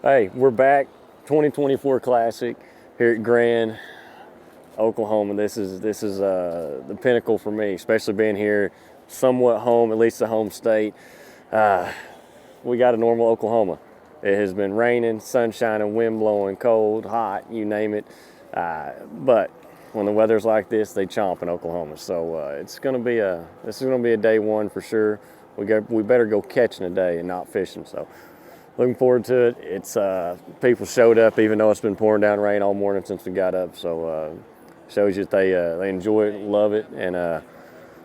Hey, we're back. 2024 Classic here at Grand, Oklahoma. This is the pinnacle for me, especially being here, somewhat home, at least the home state. We got a normal Oklahoma. It has been raining, sun shining, wind blowing, cold, hot, you name it. But when the weather's like this, they chomp in Oklahoma. So this is gonna be a day one for sure. We better go catching today and not fishing. So looking forward to it. It's people showed up even though it's been pouring down rain all morning since we got up. So shows you that they enjoy it, love it, and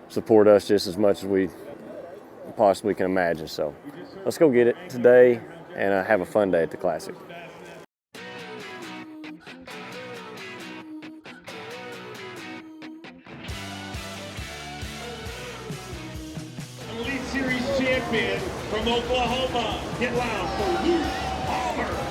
support us just as much as we possibly can imagine. So let's go get it today and have a fun day at the Classic. Elite Series champion from Oklahoma. Get loud for Luke Palmer.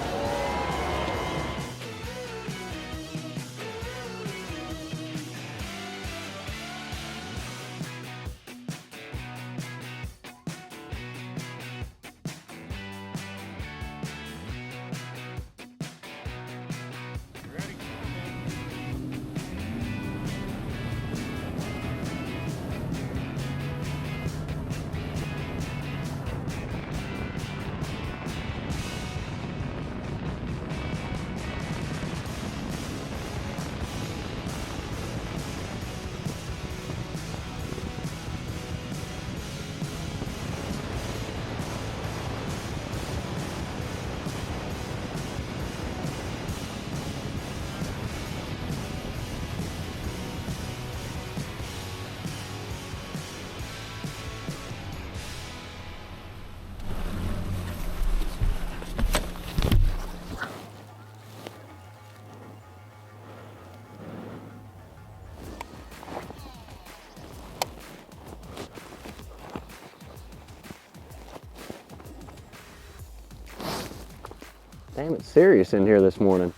Damn, it's serious in here this morning.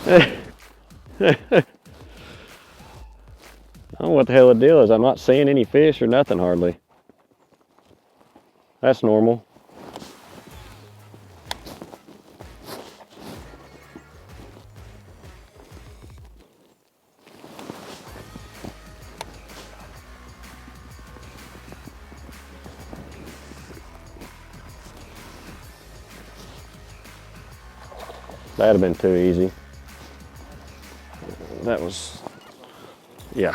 I don't know what the hell the deal is. I'm not seeing any fish or nothing hardly. That's normal. That'd have been too easy. That was, yeah.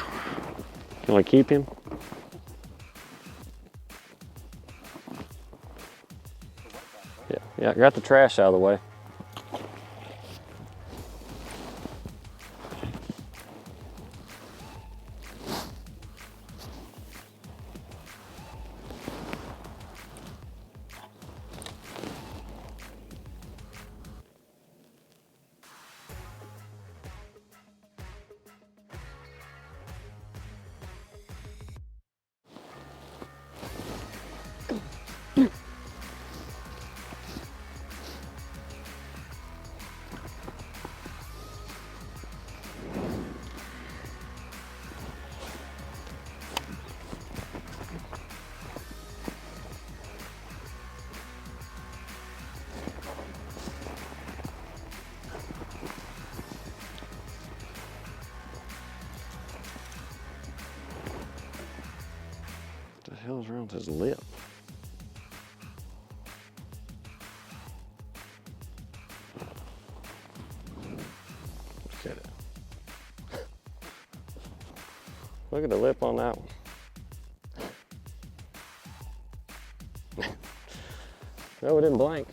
Can I keep him? Yeah, got the trash out of the way. What the hell's wrong with his lip? Look at it. Look at the lip on that one. No, it didn't blank.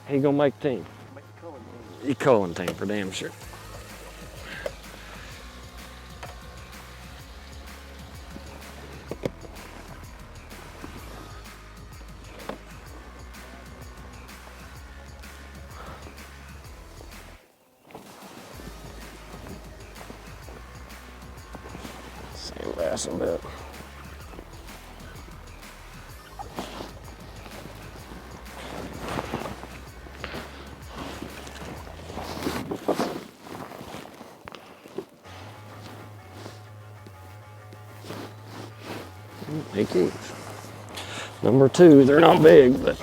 He gonna make team. He culling team for damn sure. Same bass a bit. He keeps. Number two, they're not big, but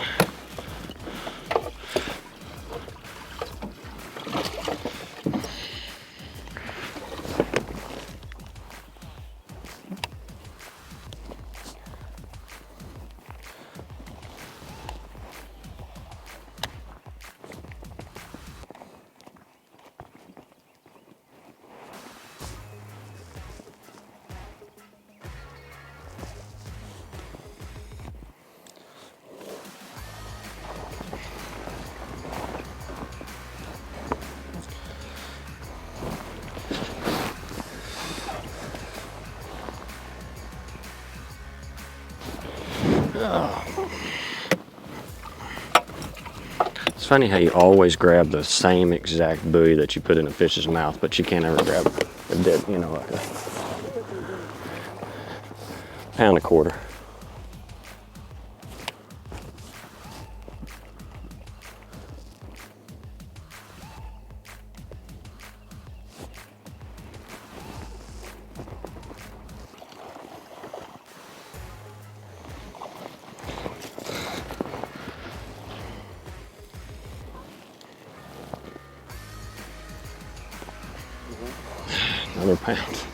it's funny how you always grab the same exact buoy that you put in a fish's mouth, but you can't ever grab a dead, you know, like a pound a quarter. Another pound,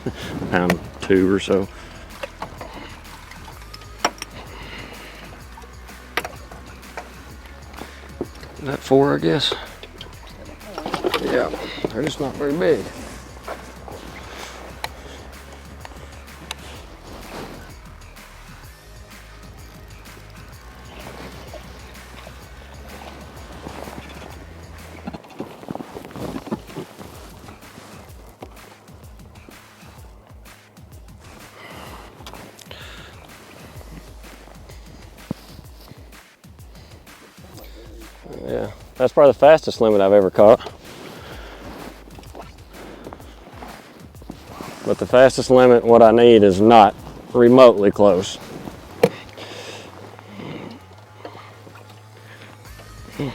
pound two or so. Is that four, I guess? Yeah, they're just not very big. Yeah, that's probably the fastest limit I've ever caught. But the fastest limit, what I need, is not remotely close. Damn,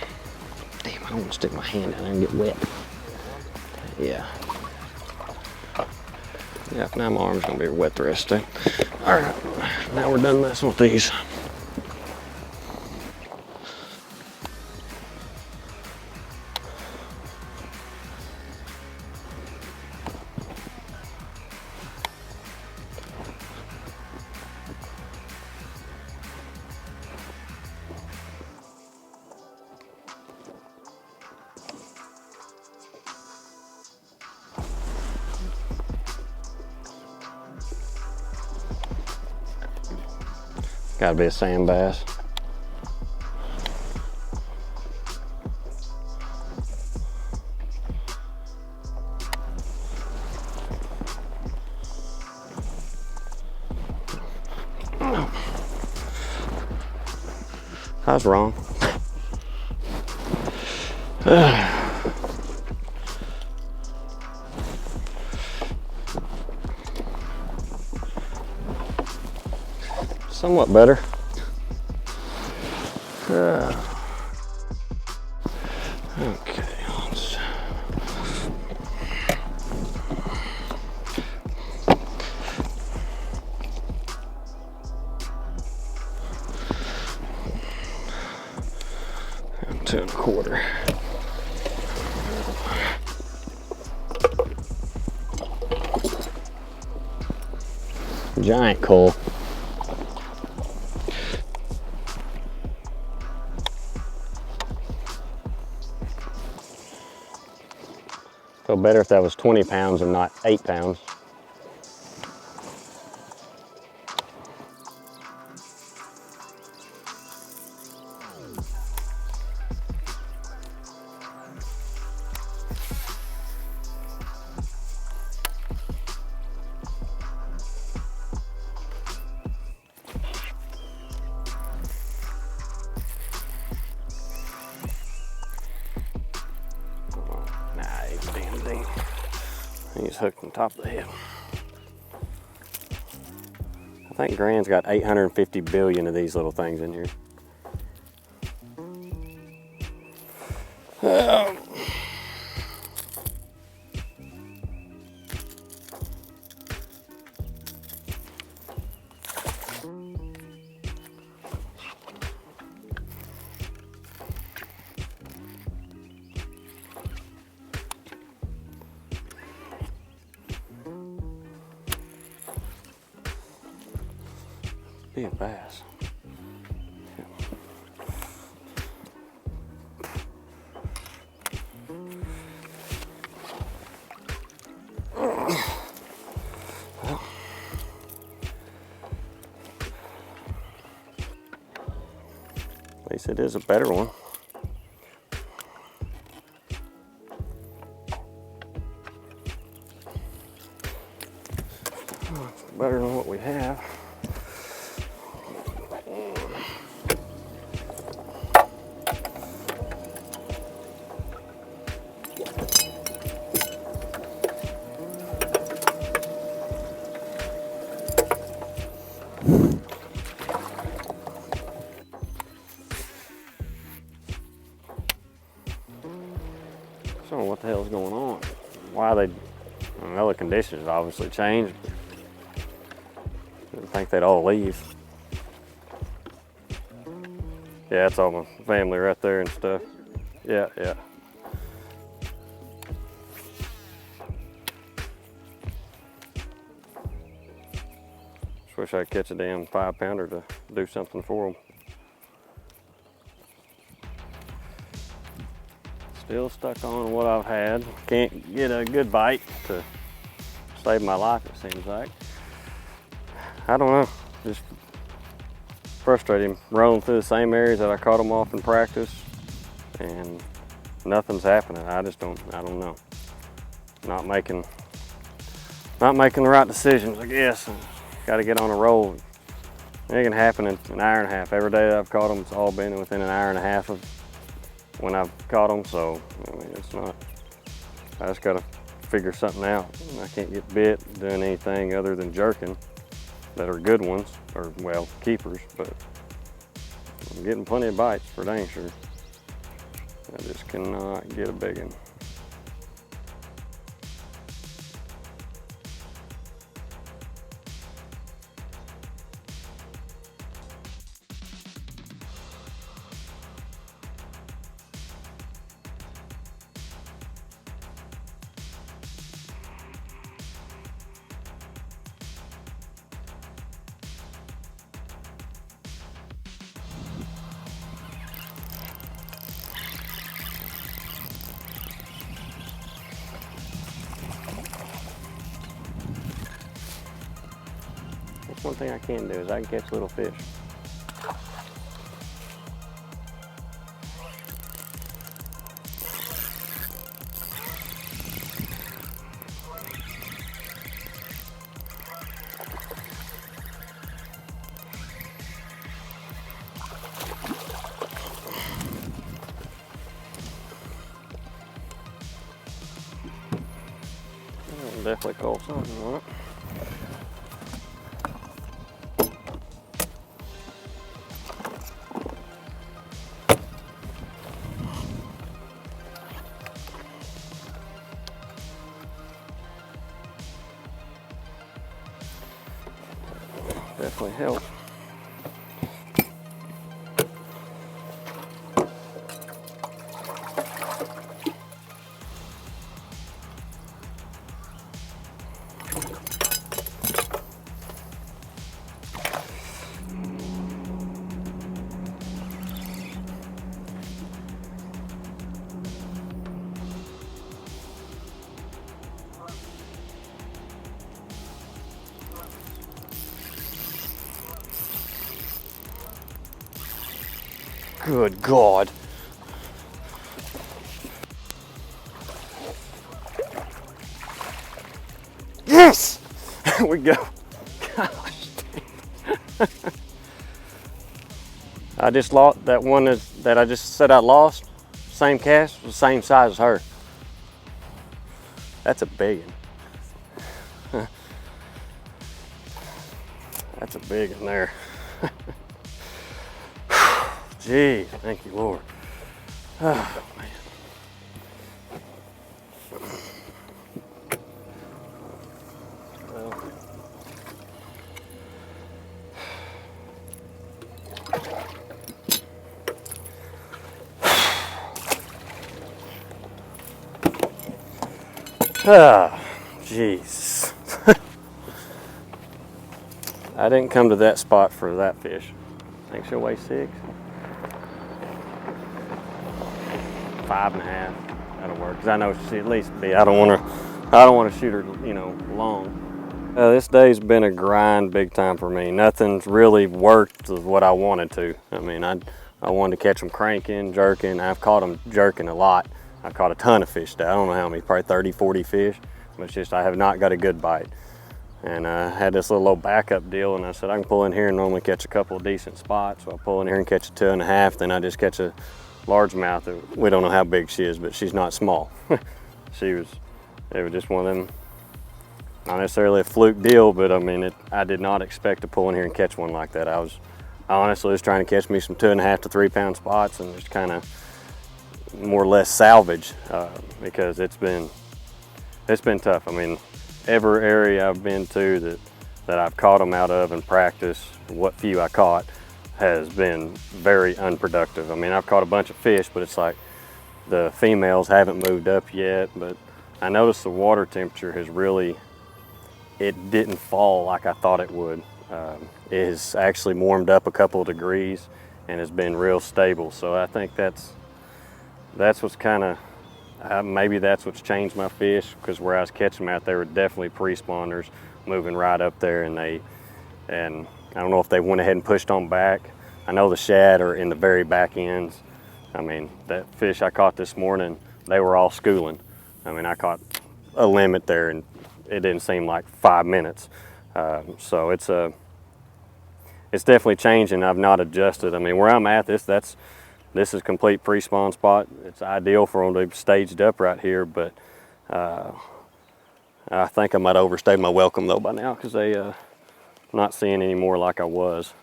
I don't want to stick my hand in there and get wet. Yeah. Yeah, now my arm's gonna be wet the rest of it. All right, now we're done messing with these. Gotta be a sand bass. I was wrong. Somewhat better. Okay, let's two and a quarter. Giant coal. Feel better if that was 20 pounds and not 8 pounds. He's hooked on top of the head. I think Gran's got 850 billion of these little things in here. Be a bass. At least it is a better one. It's better than what we have. I don't know what the hell's going on. Why they, I know the conditions obviously changed. Didn't think they'd all leave. Yeah, it's all my family right there and stuff. Yeah, yeah. Just wish I could catch a damn 5-pounder to do something for them. Still stuck on what I've had. Can't get a good bite to save my life, it seems like. I don't know, just frustrating. Rolling through the same areas that I caught them off in practice and nothing's happening. I don't know. Not making the right decisions, I guess. Got to get on a roll. It can happen in an hour and a half. Every day that I've caught them, it's all been within an hour and a half of when I've caught them, so I mean, it's not, I just gotta figure something out. I can't get bit doing anything other than jerking that are good ones, or well, keepers, but I'm getting plenty of bites for dang sure. I just cannot get a big one. That's one thing I can do is I can catch little fish. I'll definitely call something on it. Definitely help. Good God. Yes! There we go. Gosh. I just lost that one that I just said I lost. Same cast, the same size as her. That's a big one. That's a big one there. Gee, thank you, Lord. Oh, man. Ah, jeez. I didn't come to that spot for that fish. I think she'll weigh 6. 5.5. That'll work. Cause I know she at least be. I don't want to shoot her, you know, long. This day's been a grind big time for me. Nothing's really worked as what I wanted to. I mean, I wanted to catch them cranking, jerking. I've caught them jerking a lot. I caught a ton of fish today. I don't know how many, probably 30, 40 fish. But it's just I have not got a good bite. And I had this little backup deal, and I said I can pull in here and normally catch a couple of decent spots. So I pull in here and catch a 2.5, then I just catch a largemouth. We don't know how big she is, but she's not small. It was just one of them, not necessarily a fluke deal, but I mean, I did not expect to pull in here and catch one like that. I honestly was trying to catch me some 2.5 to 3 pound spots and just kind of more or less salvage because it's been tough. I mean, every area I've been to that I've caught them out of in practice, what few I caught, has been very unproductive. I mean, I've caught a bunch of fish, but it's like the females haven't moved up yet. But I noticed the water temperature has really, it didn't fall like I thought it would. It has actually warmed up a couple of degrees and has been real stable. So I think that's what's kind of, maybe that's what's changed my fish, because where I was catching them out, they were definitely pre-spawners moving right up there, and I don't know if they went ahead and pushed on back. I know the shad are in the very back ends. I mean, that fish I caught this morning, they were all schooling. I mean, I caught a limit there and it didn't seem like 5 minutes. So it's definitely changing. I've not adjusted. I mean, where I'm at, this is complete pre-spawn spot. It's ideal for them to be staged up right here, but I think I might have overstayed my welcome though by now, because I'm not seeing any more like I was.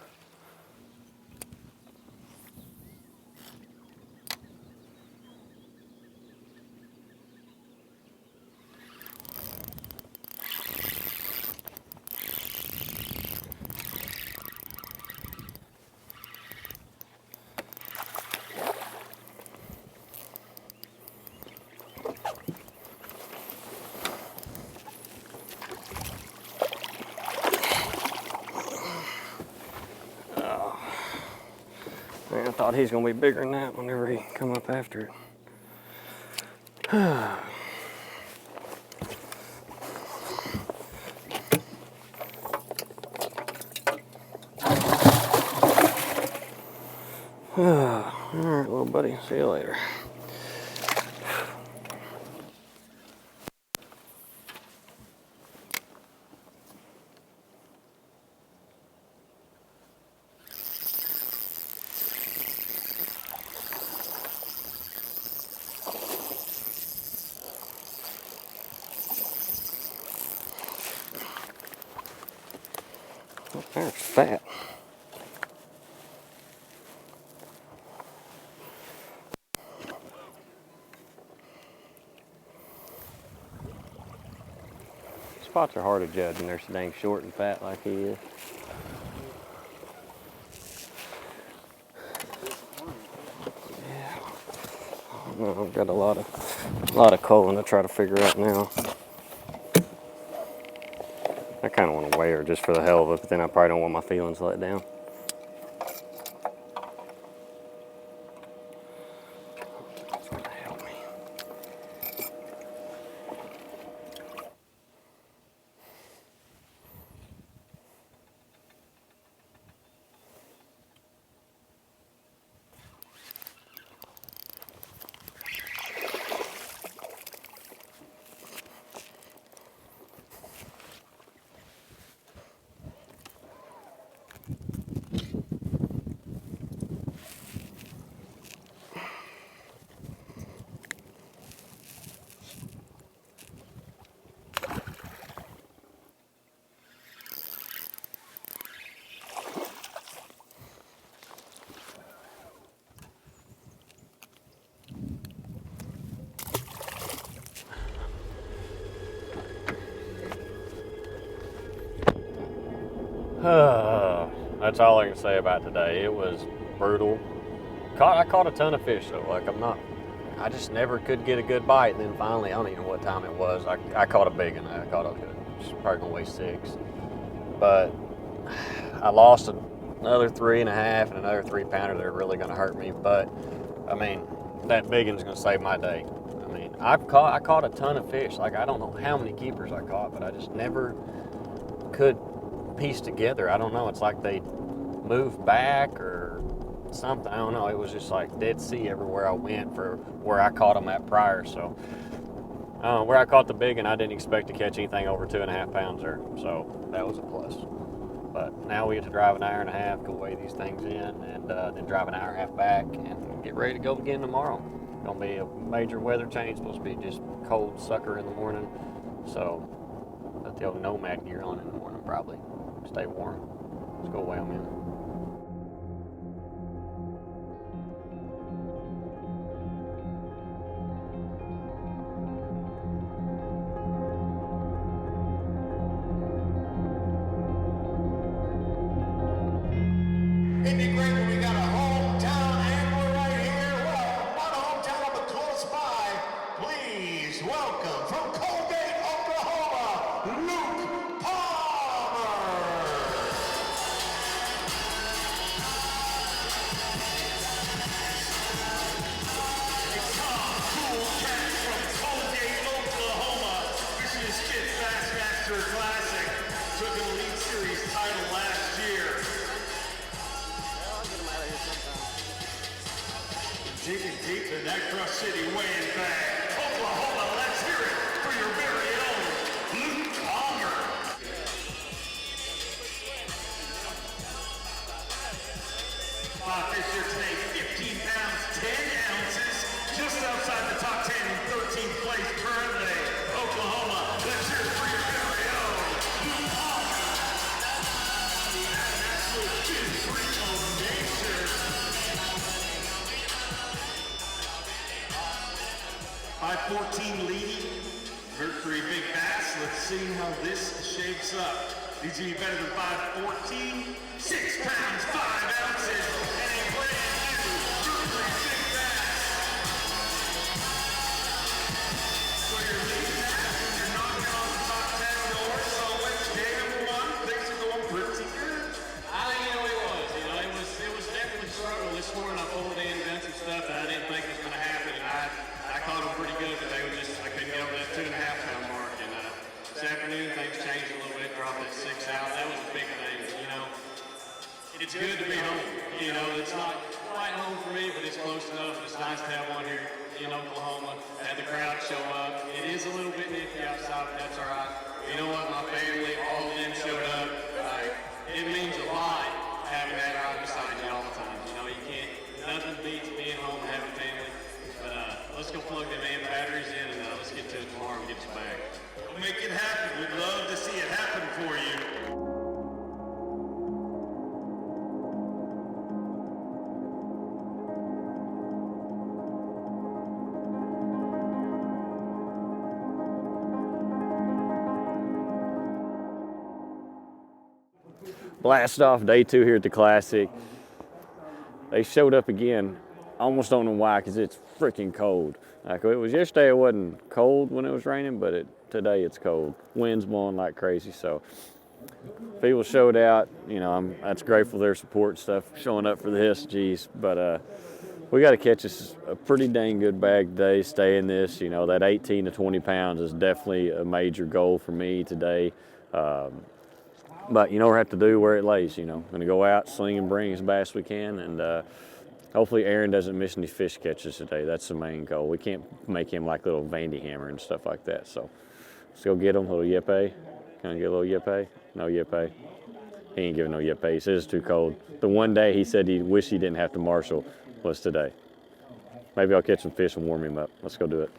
Man, I thought he's gonna be bigger than that whenever he come up after it. All right, little buddy, see you later. Oh, there's fat. Spots are hard to judge when they're so dang short and fat like he is. Yeah. I don't know, I've got a lot of culling to try to figure out now. I kind of want to weigh her just for the hell of it, but then I probably don't want my feelings let down. That's gonna help me. That's all I can say about today. It was brutal. I caught a ton of fish though. Like I just never could get a good bite. And then finally, I don't even know what time it was. I caught a big one. I caught a, it's probably gonna weigh 6. But I lost another 3.5 and another 3-pounder that are really going to hurt me. But I mean, that big one's going to save my day. I mean, I caught a ton of fish. Like, I don't know how many keepers I caught, but I just never could piece together. I don't know. It's like they moved back or something. I don't know. It was just like Dead Sea everywhere I went for where I caught them at prior. So where I caught the big one, I didn't expect to catch anything over 2.5 pounds there. So that was a plus. But now we get to drive an hour and a half, go weigh these things in, and then drive an hour and a half back and get ready to go again tomorrow. Gonna be a major weather change. Supposed to be just cold sucker in the morning. So put the old Nomad gear on in the morning probably. Stay warm. Let's go weigh them in. It'd be great when we got a hometown angler right here. Well, not a hometown, but close by. Please welcome from Colgate, Oklahoma, Luke Palmer. Cool cat from Colgate, Oklahoma. This is kid Bassmaster Classic. Took an Elite Series title last year. Digging deep in that Crush City weighing bag. Oklahoma, let's hear it for your very own Luke Palmer. Fish here today, 15 pounds, 10 ounces, just outside the top 10 in 13th place currently. Oklahoma, let's hear it for your very own Luke Palmer. An absolute big freak of nature. 514 leading, Mercury Big Bass. Let's see how this shapes up. These are better than 514. 6 pounds, 5 ounces, and a brand new Mercury Big Bass. So you're leading that, and you're knocking on the top 10 doors. So it's day number 1. Things are going pretty good. I think it was definitely a struggle this morning. I pulled in, done some stuff that I didn't think was going to happen, and I caught them pretty good, but I couldn't get over that 2.5 pound mark. And this afternoon things changed a little bit, dropped that 6 out. That was a big thing. It's good to be home. It's not quite home for me, but it's close enough. It's nice to have one here in Oklahoma. Had the crowd show up. It is a little bit nippy outside, but that's all right. You know what? My family, all of them showed up. It means a lot having that out beside you all the time. Nothing beats being home and having family. But let's go plug them in, batteries in, and let's get to it tomorrow and get you back. We'll make it happen. We'd love to see it happen for you. Blast off day 2 here at the Classic. They showed up again. Almost don't know why, because it's freaking cold. Like it was yesterday, it wasn't cold when it was raining, but today it's cold. Wind's blowing like crazy, so people showed out. That's grateful for their support and stuff, showing up for this, geez. But we got to catch us a pretty dang good bag today, stay in this. That 18 to 20 pounds is definitely a major goal for me today. But we have to do where it lays. Going to go out, sling and bring as best as we can, and hopefully Aaron doesn't miss any fish catches today. That's the main goal. We can't make him like little Vandy hammer and stuff like that. So let's go get him. Little yippee. Can I get a little yippee? No yippee. He ain't giving no yippee. He says it's too cold. The one day he said he wished he didn't have to marshal was today. Maybe I'll catch some fish and warm him up. Let's go do it.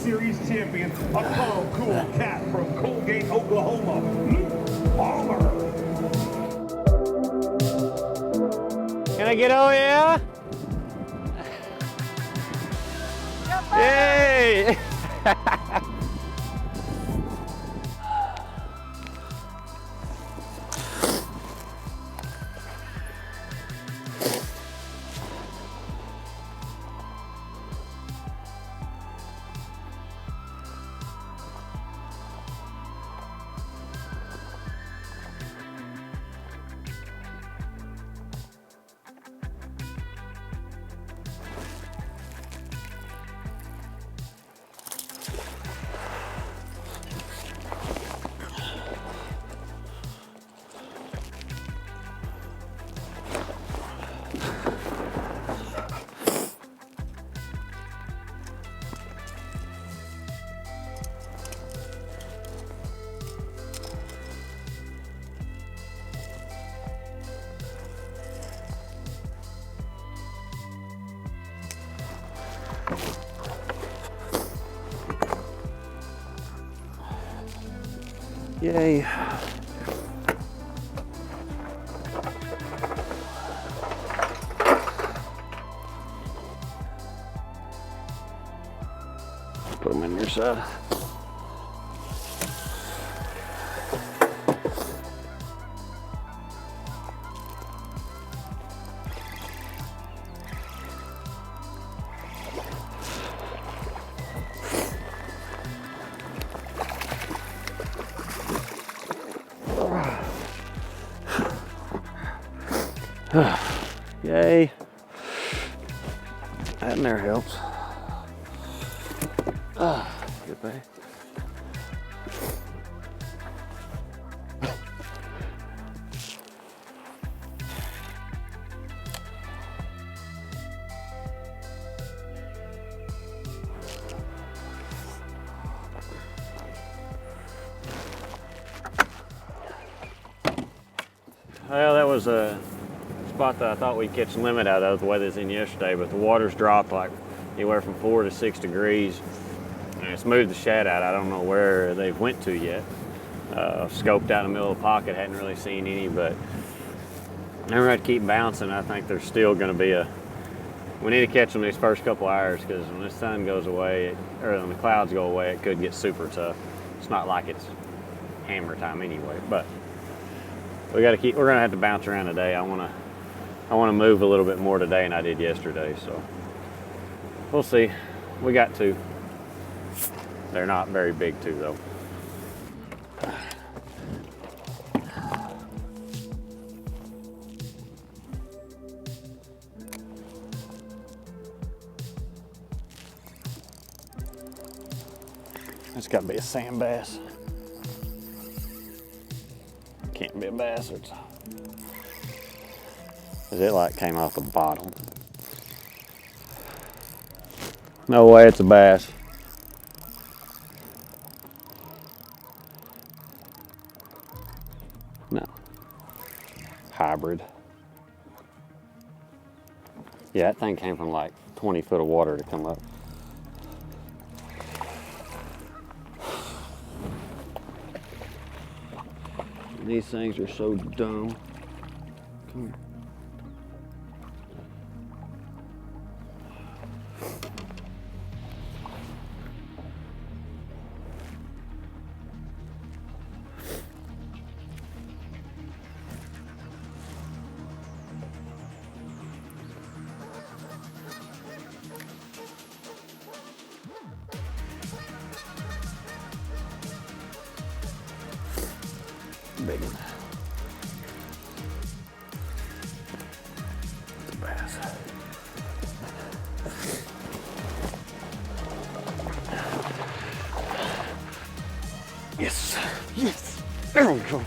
Series champion, a calm, cool cat from Colgate, Oklahoma, Luke Palmer. Can I get oh yeah? Yay! Yay. Put them in your side. Yay. That in there helps. Good bag. Well, that was a spot that I thought we'd catch limit out of the way this in yesterday, but the water's dropped like anywhere from 4 to 6 degrees. And it's moved the shad out. I don't know where they've went to yet. Scoped out in the middle of the pocket, hadn't really seen any, but I'm going to keep bouncing. I think there's still going to be we need to catch them these first couple hours, because when the sun goes away, or when the clouds go away, it could get super tough. It's not like it's hammer time anyway, but we're going to have to bounce around today. I want to move a little bit more today than I did yesterday, so we'll see. We got 2. They're not very big, too, though. It's got to be a sand bass. Can't be a bass. Cause it like came off the bottom. No way, it's a bass. No. Hybrid. Yeah, that thing came from like 20 foot of water to come up. These things are so dumb. Come here. Big one. It's a bass. Yes. Yes. There we go.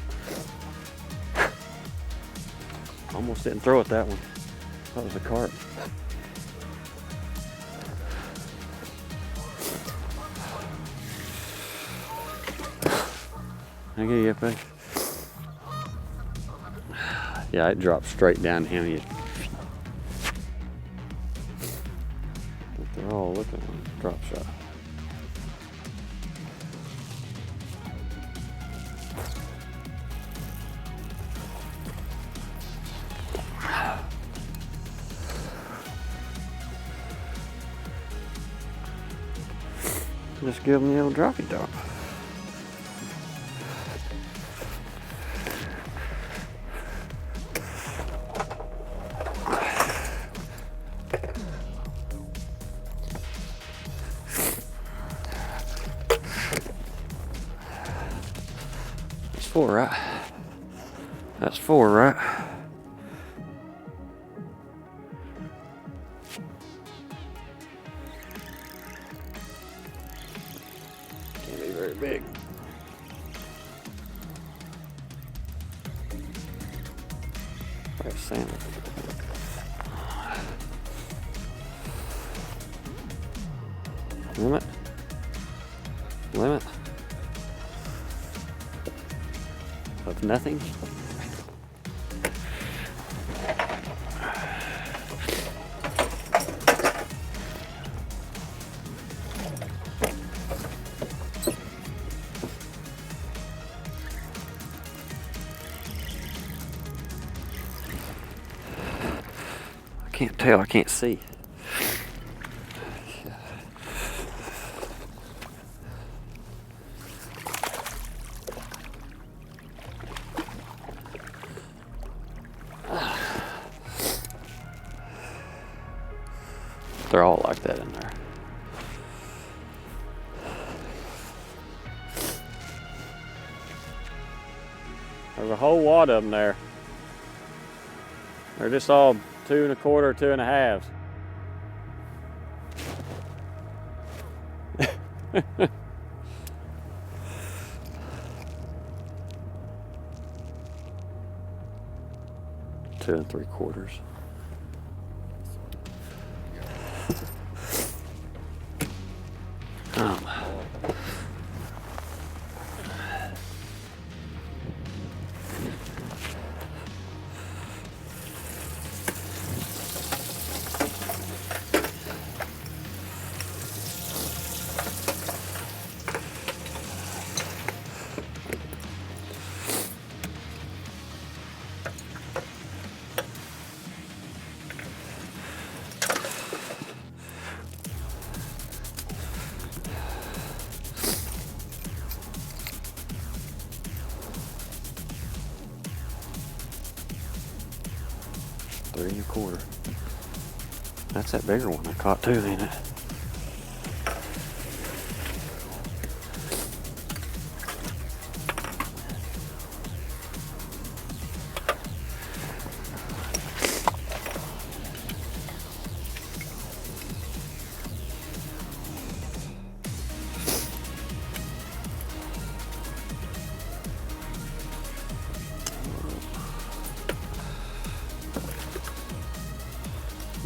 Almost didn't throw it that one. That was a carp. I get you up there. Yeah, it dropped straight down to him. They're all looking at a drop shot. Just give them the old droppy drop. That's 4, right? That's 4, right? Can't be very big. There's salmon. Limit. Limit. Of nothing. can't tell. I can't see. They're all like that in there. There's a whole wad of them there. They're just all 2 1/4, 2 1/2. Two 3/4. Three 1/4. That's that bigger one I caught too, ain't it?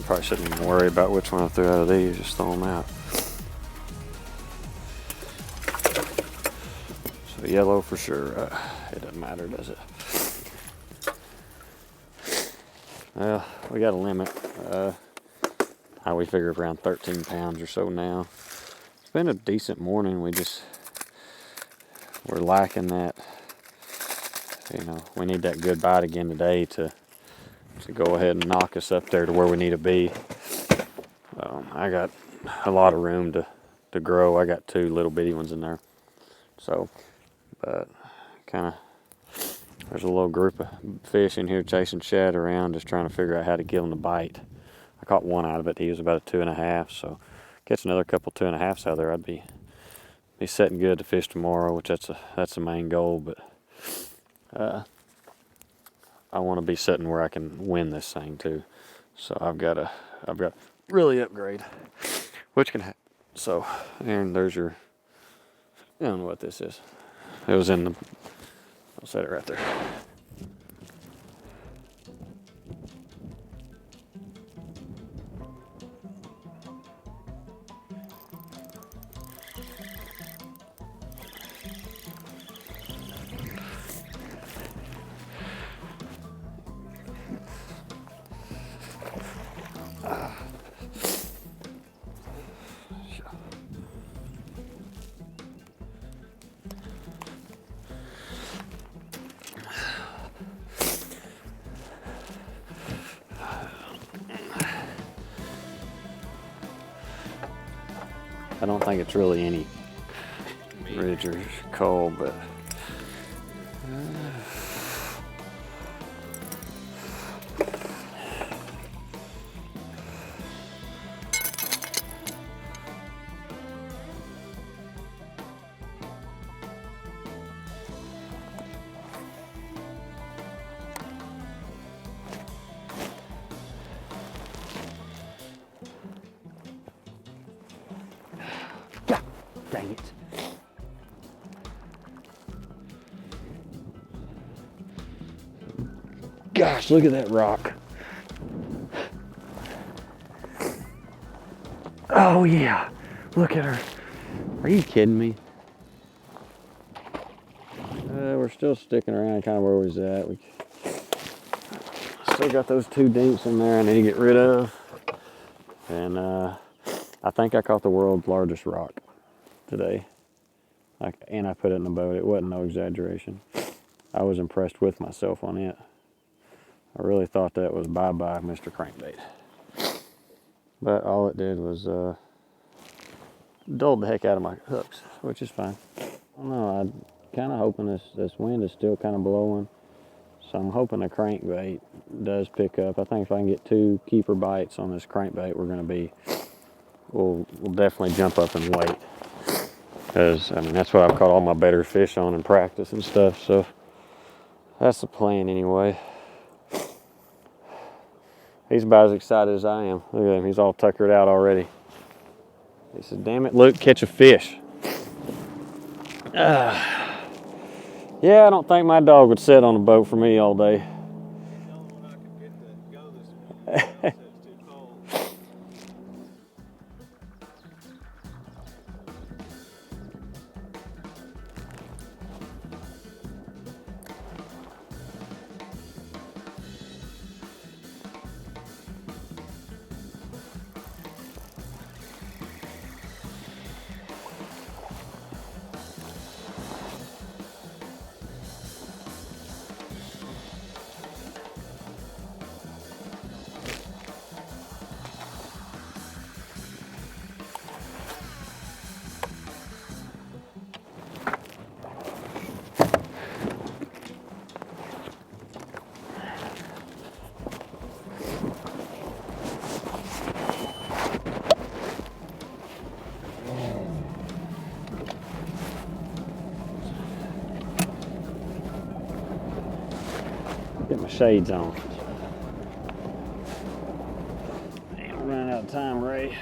Probably shouldn't even worry about which one I threw out of these, just throw them out. So yellow for sure. It doesn't matter, does it? Well, we got a limit. How we figure around 13 pounds or so now. It's been a decent morning. We're lacking that. We need that good bite again today to go ahead and knock us up there to where we need to be. I got a lot of room to grow. I got 2 little bitty ones in there. So, but kind of, there's a little group of fish in here chasing shad around, just trying to figure out how to give them the bite. I caught one out of it. He was about a 2 1/2. So, catch another couple 2 1/2s out there, I'd be setting good to fish tomorrow, which that's the main goal. But I want to be sitting where I can win this thing too. So I've got to really upgrade, which can happen. So, and there's your, I don't know what this is. It was in the, I'll set it right there. I don't think it's really any ridge or coal, but dang it. Gosh, look at that rock. Oh yeah, look at her. Are you kidding me? We're still sticking around kind of where we was at. We still got those 2 dinks in there I need to get rid of. And I think I caught the world's largest rock today. And I put it in the boat. It wasn't no exaggeration. I was impressed with myself on it. I really thought that was bye-bye, Mr. Crankbait. But all it did was dulled the heck out of my hooks, which is fine. I don't know, I'm kind of hoping this wind is still kind of blowing. So I'm hoping the crankbait does pick up. I think if I can get 2 keeper bites on this crankbait, we'll definitely jump up in weight. Because, I mean, that's what I've caught all my better fish on in practice and stuff. So that's the plan anyway. He's about as excited as I am. Look at him, he's all tuckered out already. He said, damn it, Luke, catch a fish. Yeah, I don't think my dog would sit on a boat for me all day. Get my shades on. Damn, I'm running out of time, Ray.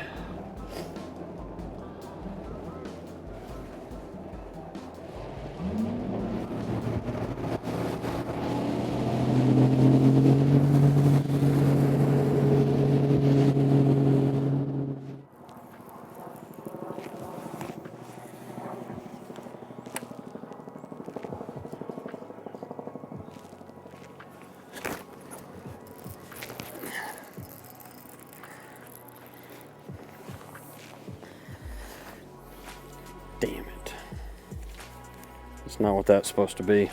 Damn it. It's not what that's supposed to be.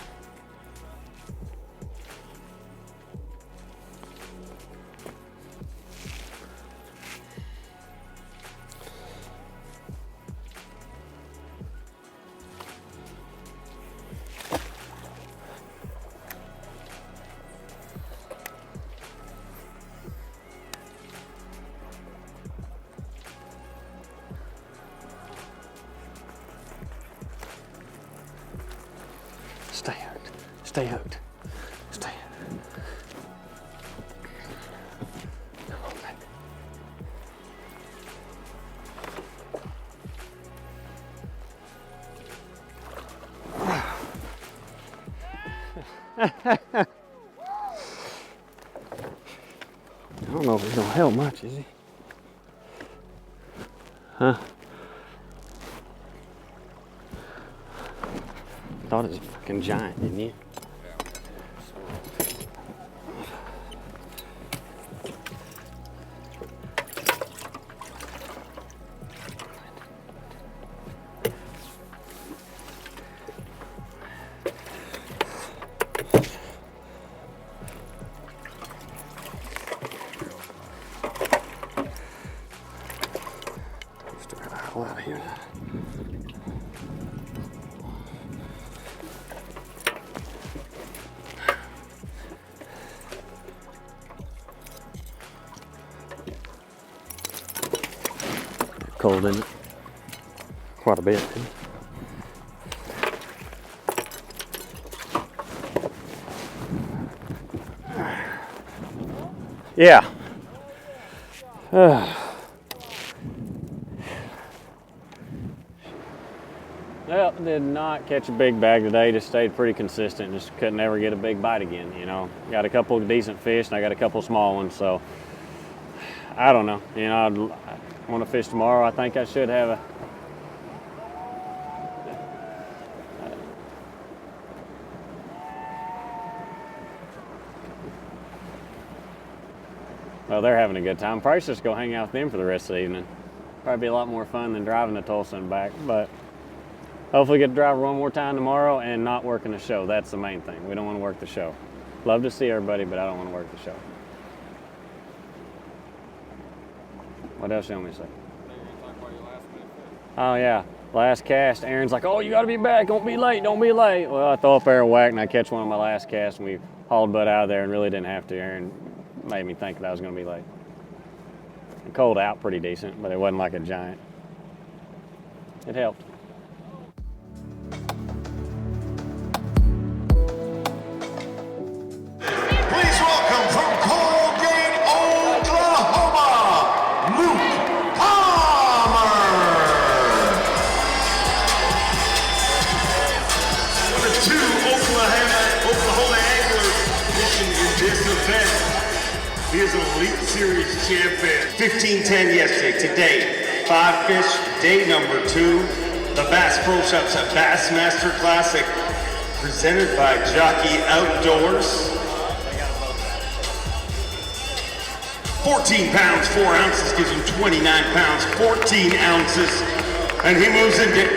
Stay hooked. Stay hooked. Stay. Come on, baby. I don't know if he's gonna help much, is he? Huh? Thought it was a fucking giant, didn't you? Out of here. Cold, isn't it? Quite a bit. Yeah. Well, did not catch a big bag today. Just stayed pretty consistent. Just couldn't ever get a big bite again, you know. Got a couple of decent fish, and I got a couple of small ones, so I don't know. You know, I want to fish tomorrow. I think I should have a... Well, they're having a good time. Probably just go hang out with them for the rest of the evening. Probably be a lot more fun than driving to Tulsa and back, but hopefully get to drive one more time tomorrow and not working the show. That's the main thing. We don't want to work the show. Love to see everybody, but I don't want to work the show. What else you want me to say? Oh yeah, last cast. Aaron's like, oh, you got to be back. Don't be late. Don't be late. Well, I throw up there and whack, and I catch one on my last cast, and we hauled butt out of there and really didn't have to. Aaron made me think that I was going to be late. And cold out pretty decent, but it wasn't like a giant. It helped. Please welcome from Colgate, Oklahoma, Luke Palmer. One of two Oklahoma anglers fishing in this event. He is an Elite Series champion. 15-10 yesterday. Today, 5 fish, day number 2. The Bass Pro Shops at Bassmaster Classic, presented by Jockey Outdoors. 14 pounds, 4 ounces gives him 29 pounds, 14 ounces. And he moves into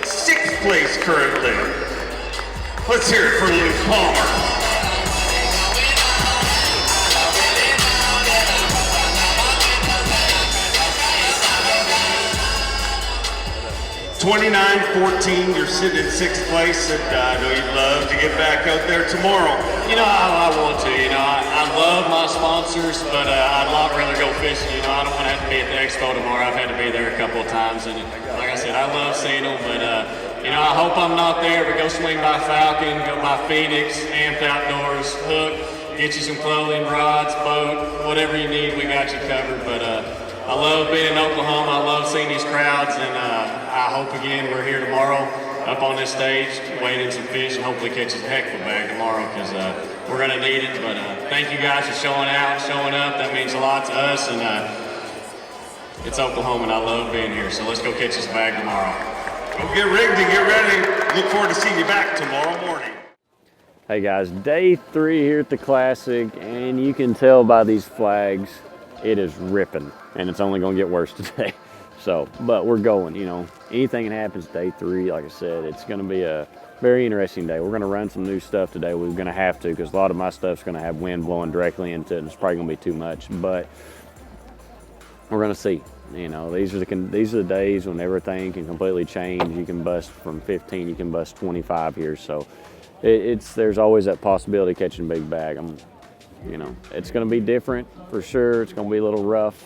6th place currently. Let's hear it for Luke Palmer. 29-14, you're sitting in 6th place, and I know you'd love to get back out there tomorrow. You know, I want to. You know, I love my sponsors, but I'd a lot rather go fishing. You know, I don't want to have to be at the expo tomorrow. I've had to be there a couple of times, and like I said, I love seeing them. But you know, I hope I'm not there. But go swing by Falcon, go by Phoenix, Amped Outdoors, Hook, get you some clothing, rods, boat, whatever you need. We got you covered. But I love being in Oklahoma. I love seeing these crowds, and I hope again we're here tomorrow up on this stage, weighing some fish, and hopefully catch a heck of a bag tomorrow, because we're going to need it. But thank you guys for showing out, showing up. That means a lot to us, and it's Oklahoma, and I love being here. So let's go catch this bag tomorrow. Go get rigged and get ready. Look forward to seeing you back tomorrow morning. Hey guys, day 3 here at the Classic, and you can tell by these flags, it is ripping, and it's only going to get worse today. So, but we're going, you know, anything that happens day 3, like I said, it's going to be a very interesting day. We're going to run some new stuff today. We're going to have to, because a lot of my stuff's going to have wind blowing directly into it, and it's probably going to be too much, but we're going to see. You know, these are the days when everything can completely change. You can bust from 15, you can bust 25 here, so there's always that possibility of catching a big bag. You know, it's going to be different for sure. It's going to be a little rough,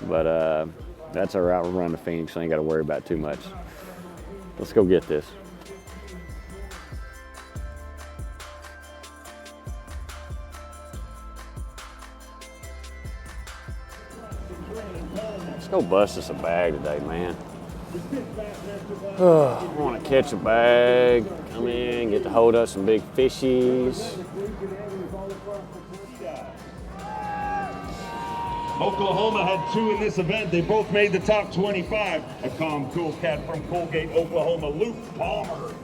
but that's our route. We're running to Phoenix, so I ain't got to worry about it too much. Let's go get this. Let's go bust us a bag today, man. I want to catch a bag, come in, get to hold up some big fishies. Oklahoma had 2 in this event. They both made the top 25. A calm, cool cat from Colgate, Oklahoma, Luke Palmer.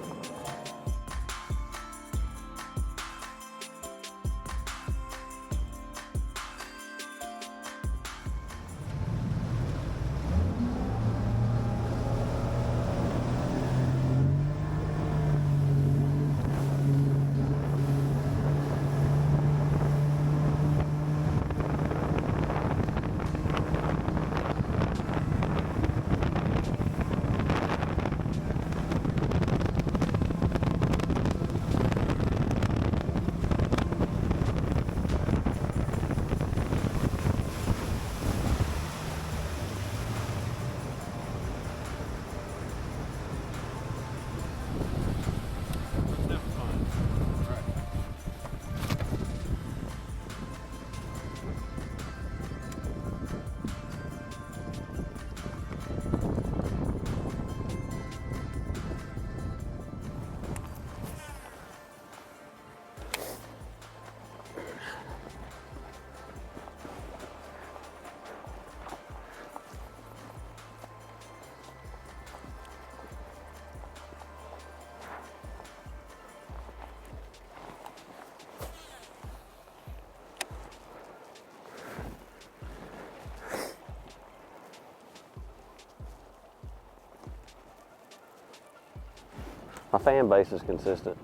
My fan base is consistent.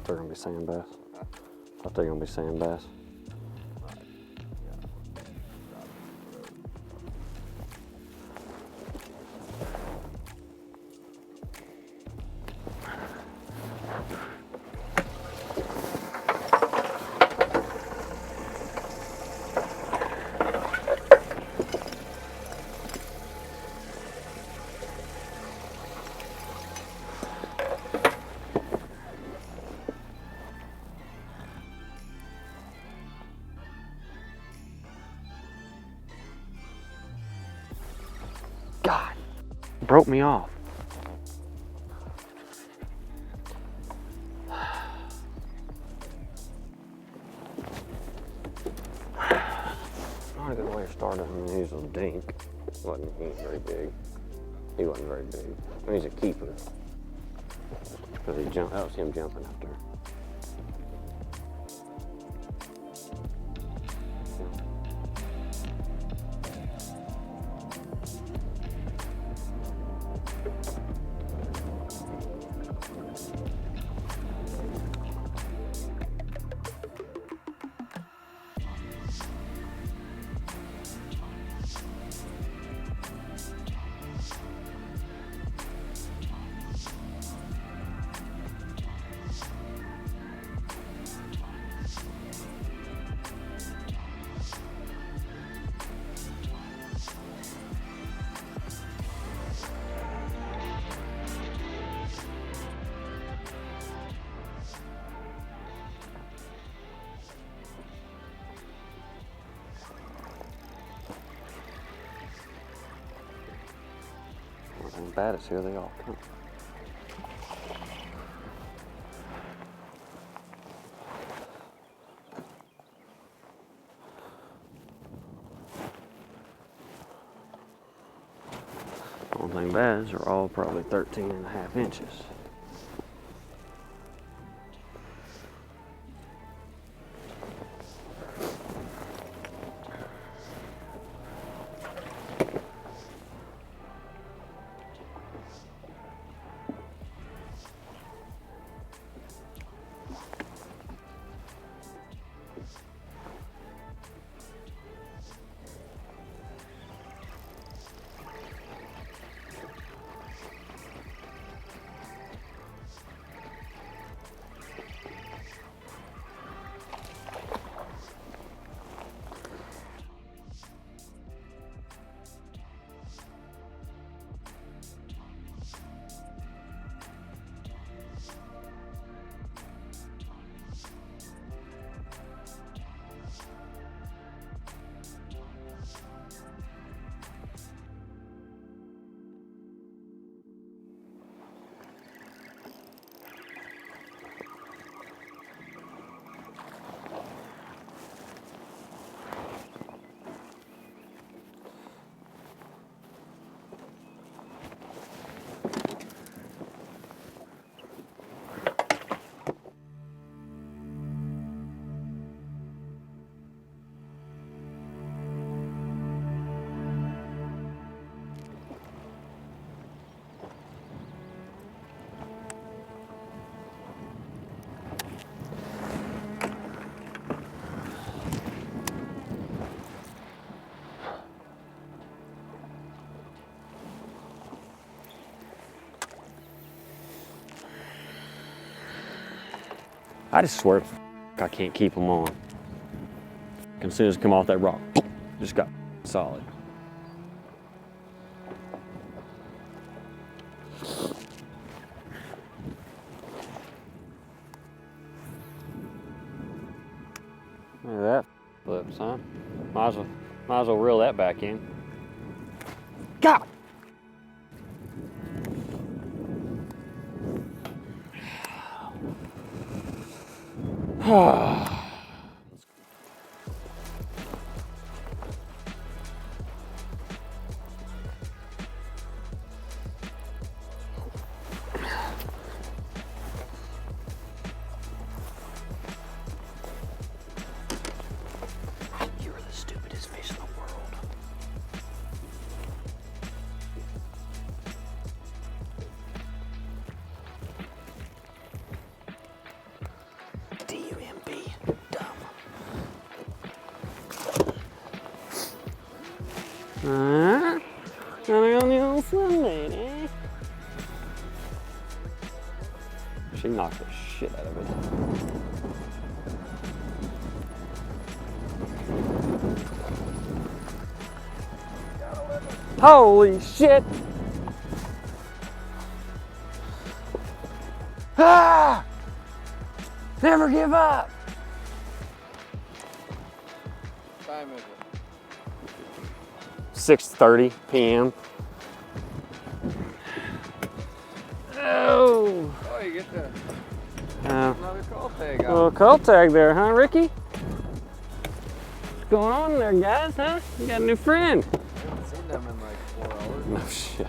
they're gonna be sand bass. I thought they're gonna be sand bass. God, broke me off. Not a good way to start it. I mean, he's a dink. He wasn't very big. He wasn't very big. I mean, he's a keeper. Because he jumped. That was him jumping out there. And bad as here they all come. Only thing bad is they're all probably 13.5 inches. I just swear I can't keep them on. As soon as I come off that rock, just got solid. Look at that flips, huh? Might as well reel that back in. God! You are the stupidest fish in the world. Gotta on the old Sunday, eh? She knocked the shit out of it. Holy shit! Ah! Never give up! What time is it? 6:30 p.m. Oh! Oh, you get the Uh, another call tag little out. call tag there, huh, Ricky? What's going on there, guys, huh? You got a new friend. I haven't seen them in like 4 hours. No shit.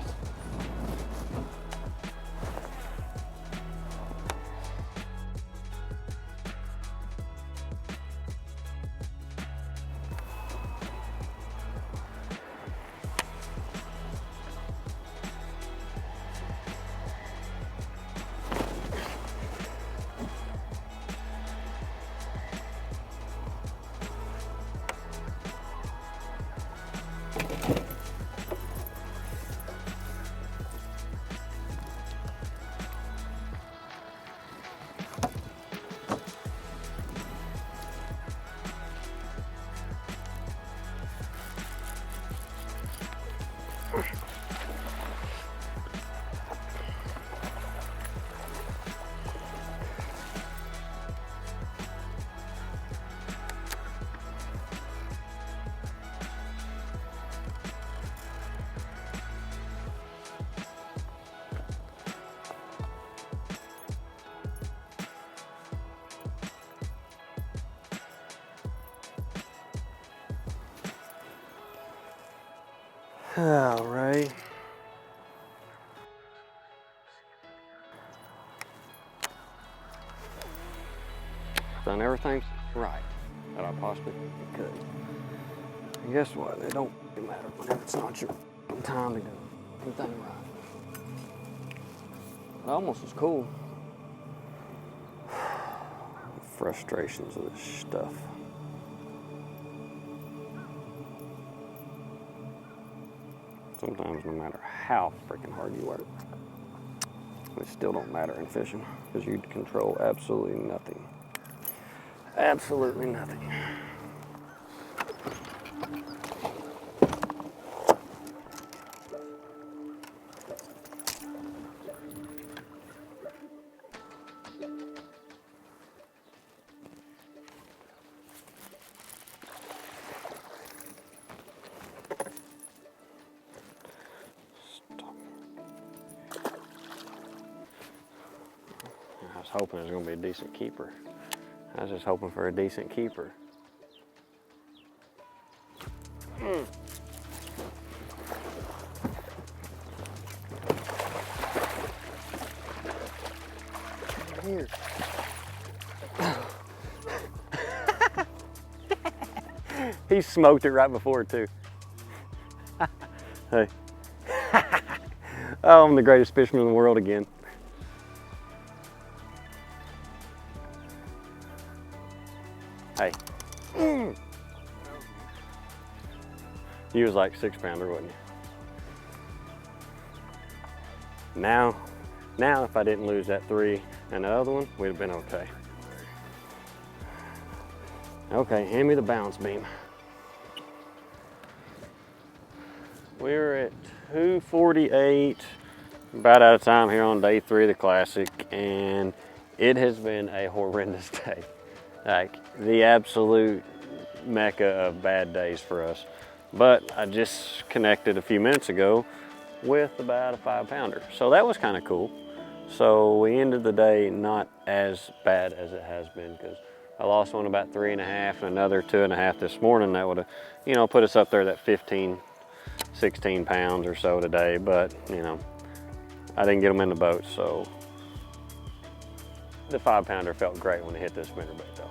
All right. Done everything right that I possibly could. And guess what? It don't matter when it's not your time to do everything right. It almost was cool. Frustrations of this stuff. Sometimes no matter how freaking hard you work, it still don't matter in fishing because you control absolutely nothing. Absolutely nothing. I was hoping it was going to be a decent keeper. I was just hoping for a decent keeper. Here. He smoked it right before too. Hey. Oh, I'm the greatest fisherman in the world again. Hey. You was like 6-pounder, wasn't you? Now if I didn't lose that 3 and the other one, we'd have been okay. Okay, hand me the balance beam. We're at 2:48, about out of time here on day 3 of the Classic, and it has been a horrendous day. Like the absolute mecca of bad days for us. But I just connected a few minutes ago with about a 5-pounder. So that was kind of cool. So we ended the day not as bad as it has been, because I lost one about 3.5 and another 2.5 this morning. That would have, you know, put us up there at 15, 16 pounds or so today. But, you know, I didn't get them in the boat. So the 5-pounder felt great when it hit this spinnerbait though.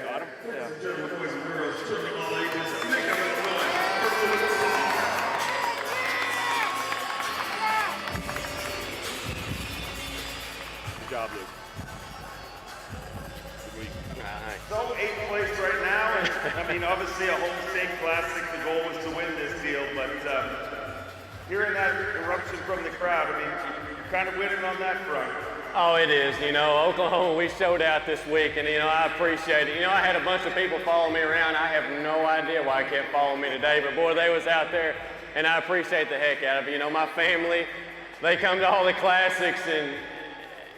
Got him? Yeah. Good job, Luke. week. Nice. So 8th place right now, and I mean, obviously a home state classic. The goal was to win this deal, but hearing that eruption from the crowd, I mean, you're kind of winning on that front. Oh, it is. You know, Oklahoma, we showed out this week, and, you know, I appreciate it. You know, I had a bunch of people follow me around. I have no idea why they kept following me today, but, boy, they was out there, and I appreciate the heck out of it. You know, my family, they come to all the classics, and,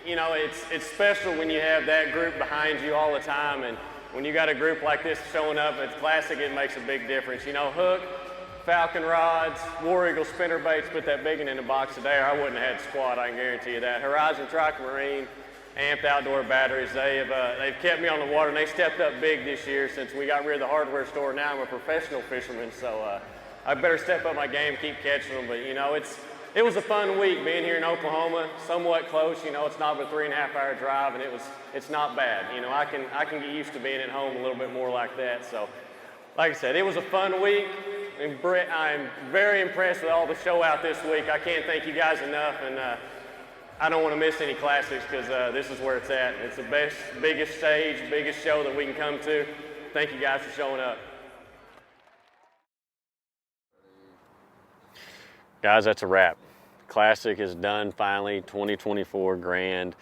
you know, it's special when you have that group behind you all the time, and when you got a group like this showing up at the classic, it makes a big difference. You know, hook, Falcon rods, War Eagle spinner baits, put that big one in the box today, or I wouldn't have had squat, I can guarantee you that. Horizon Marine, amped outdoor batteries, they've kept me on the water, and they stepped up big this year since we got rid of the hardware store. Now I'm a professional fisherman, so I better step up my game, keep catching them. But, you know, it was a fun week being here in Oklahoma, somewhat close. You know, it's not but a 3.5-hour drive, and it's not bad. You know, I can get used to being at home a little bit more like that. So, like I said, it was a fun week. And Brett, I'm very impressed with all the show out this week. I can't thank you guys enough, and I don't want to miss any classics because this is where it's at. It's the best, biggest stage, biggest show that we can come to. Thank you guys for showing up. Guys, that's a wrap. Classic is done finally, 2024 Grand.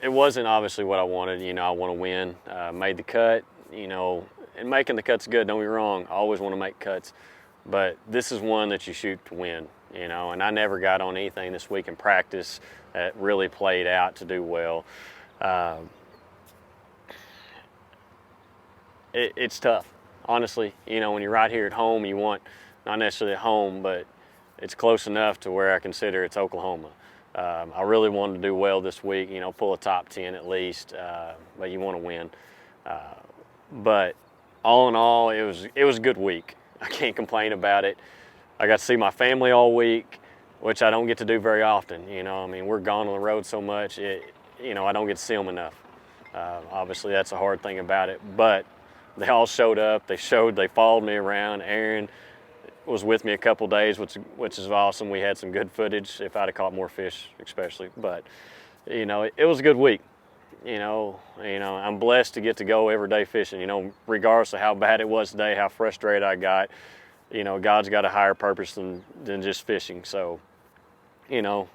It wasn't obviously what I wanted. You know, I want to win. Made the cut, you know, and making the cut's good, don't get me wrong. I always want to make cuts. But this is one that you shoot to win, you know, and I never got on anything this week in practice that really played out to do well. It's tough, honestly. You know, when you're right here at home, you want, not necessarily at home, but it's close enough to where I consider it's Oklahoma. I really wanted to do well this week, you know, pull a top 10 at least, but you want to win. But all in all, it was a good week. I can't complain about it. I got to see my family all week, which I don't get to do very often. You know, I mean, we're gone on the road so much, you know, I don't get to see them enough. Obviously, that's a hard thing about it, but they all showed up. They followed me around. Aaron was with me a couple days, which is awesome. We had some good footage, if I'd have caught more fish especially. But, you know, it was a good week. You know, I'm blessed to get to go every day fishing, you know, regardless of how bad it was today, how frustrated I got. You know, God's got a higher purpose than just fishing. So, you know,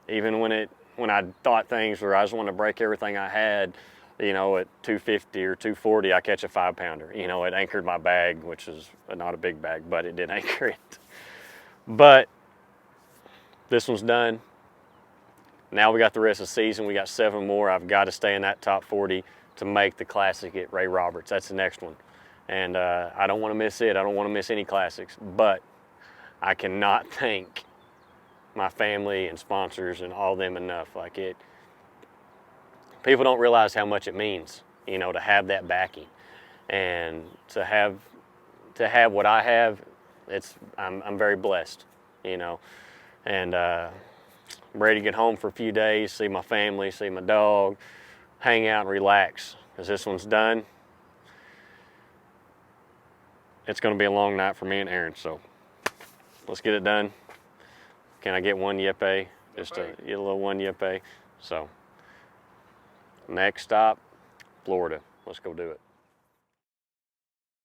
even when I thought things where I just wanted to break everything I had, you know, at 250 or 240, I catch a 5-pounder. You know, it anchored my bag, which is not a big bag, but it did anchor it. But this one's done. Now we got the rest of the season. We got 7 more. I've got to stay in that top 40 to make the classic at Ray Roberts. That's the next one. And I don't want to miss it. I don't want to miss any classics. But I cannot thank my family and sponsors and all them enough. Like it, people don't realize how much it means, you know, to have that backing. And to have what I have, I'm very blessed, you know. And I'm ready to get home for a few days, see my family, see my dog, hang out and relax. Because this one's done. It's going to be a long night for me and Aaron, so let's get it done. Can I get one yepe? Just a little one yepe. So next stop, Florida. Let's go do it.